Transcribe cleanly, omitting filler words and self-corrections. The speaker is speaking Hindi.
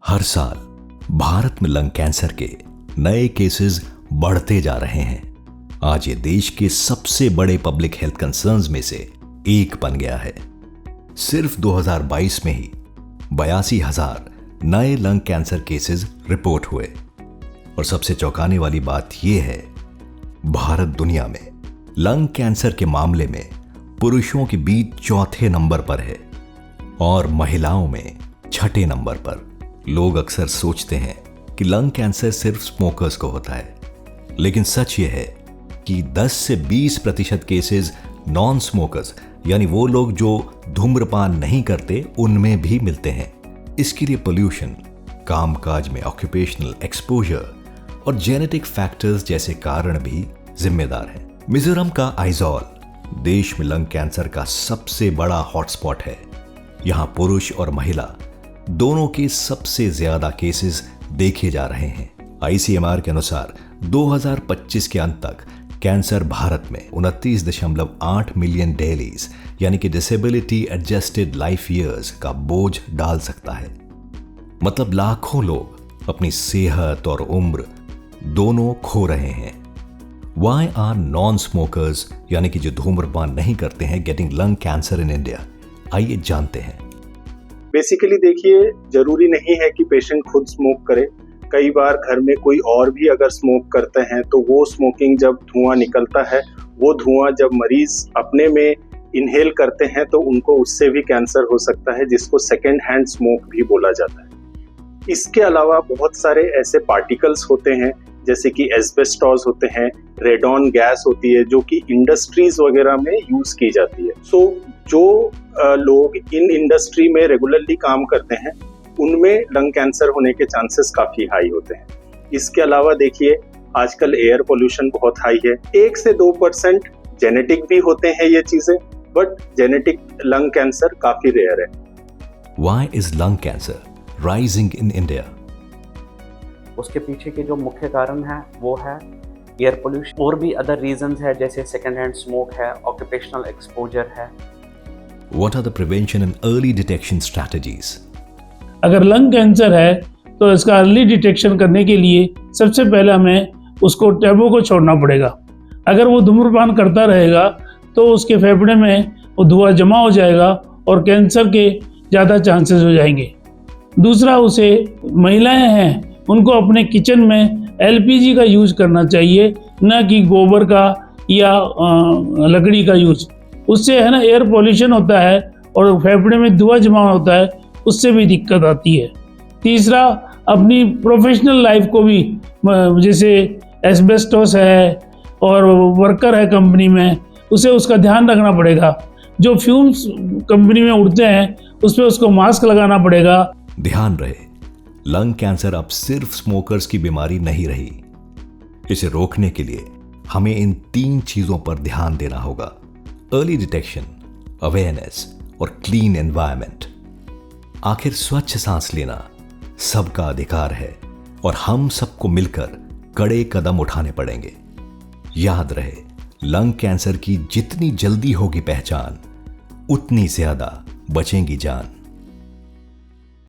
हर साल भारत में लंग कैंसर के नए केसेस बढ़ते जा रहे हैं। आज ये देश के सबसे बड़े पब्लिक हेल्थ कंसर्न्स में से एक बन गया है। सिर्फ 2022 में ही 82,000 नए लंग कैंसर केसेस रिपोर्ट हुए। और सबसे चौंकाने वाली बात यह है, भारत दुनिया में लंग कैंसर के मामले में पुरुषों के बीच चौथे नंबर पर है और महिलाओं में छठे नंबर पर। लोग अक्सर सोचते हैं कि लंग कैंसर सिर्फ स्मोकर्स को होता है, लेकिन सच यह है कि 10 से 20% केसेस नॉन स्मोकर्स यानी वो लोग जो धूम्रपान नहीं करते उनमें भी मिलते हैं। इसके लिए पोल्यूशन, कामकाज में ऑक्यूपेशनल एक्सपोजर और जेनेटिक फैक्टर्स जैसे कारण भी जिम्मेदार हैं। मिजोरम का आइजॉल देश में लंग कैंसर का सबसे बड़ा हॉटस्पॉट है। यहां पुरुष और महिला दोनों के सबसे ज्यादा केसेस देखे जा रहे हैं। ICMR के अनुसार 2025 के अंत तक कैंसर भारत में 29.8 मिलियन डेलीज यानी कि डिसेबिलिटी एडजस्टेड लाइफ ईयर्स का बोझ डाल सकता है। मतलब लाखों लोग अपनी सेहत और उम्र दोनों खो रहे हैं। Why are non-smokers यानी कि जो धूम्रपान नहीं करते हैं getting lung cancer in India? आइए जानते हैं। बेसिकली देखिए, जरूरी नहीं है कि पेशेंट खुद स्मोक करे। कई बार घर में कोई और भी अगर स्मोक करते हैं तो वो स्मोकिंग जब धुआं निकलता है, वो धुआं जब मरीज अपने में इनहेल करते हैं तो उनको उससे भी कैंसर हो सकता है, जिसको सेकेंड हैंड स्मोक भी बोला जाता है। इसके अलावा बहुत सारे ऐसे पार्टिकल्स होते हैं जैसे कि एस्बेस्टॉस होते हैं, रेडॉन गैस होती है जो कि इंडस्ट्रीज वगैरह में यूज की जाती है। सो जो लोग इन इंडस्ट्री में रेगुलरली काम करते हैं उनमें लंग कैंसर होने के चांसेस काफी हाई होते हैं। इसके अलावा देखिए, आजकल एयर पोल्यूशन बहुत हाई है। 1 से 2% जेनेटिक भी होते हैं ये चीजें, बट जेनेटिक लंग कैंसर काफी रेयर है। Why is lung cancer rising in India? उसके पीछे के जो मुख्य कारण है वो है एयर पोल्यूशन। और भी अदर रीजंस है जैसे सेकेंड हैंड स्मोक है, ऑक्यूपेशनल एक्सपोजर है। What are the prevention and early detection strategies? अगर लंग कैंसर है तो इसका अर्ली डिटेक्शन करने के लिए सबसे पहले हमें उसको टैबू को छोड़ना पड़ेगा। अगर वो धूम्रपान करता रहेगा तो उसके फेफड़े में वो धुआं जमा हो जाएगा और कैंसर के ज़्यादा चांसेस हो जाएंगे। दूसरा, उसे महिलाएं हैं उनको अपने किचन में LPG का यूज करना चाहिए, न कि गोबर का या लकड़ी का यूज। उससे है ना एयर पोल्यूशन होता है और फेफड़े में धुआं जमा होता है, उससे भी दिक्कत आती है। तीसरा, अपनी प्रोफेशनल लाइफ को भी, जैसे एस्बेस्टोस है और वर्कर है कंपनी में, उसे उसका ध्यान रखना पड़ेगा। जो फ्यूम्स कंपनी में उड़ते हैं उस पर उसको मास्क लगाना पड़ेगा। ध्यान रहे, लंग कैंसर अब सिर्फ स्मोकर्स की बीमारी नहीं रही। इसे रोकने के लिए हमें इन 3 चीजों पर ध्यान देना होगा: अर्ली डिटेक्शन, अवेयरनेस और क्लीन एनवायरनमेंट। आखिर स्वच्छ सांस लेना सबका अधिकार है और हम सबको मिलकर कड़े कदम उठाने पड़ेंगे। याद रहे, लंग कैंसर की जितनी जल्दी होगी पहचान, उतनी ज्यादा बचेंगी जान।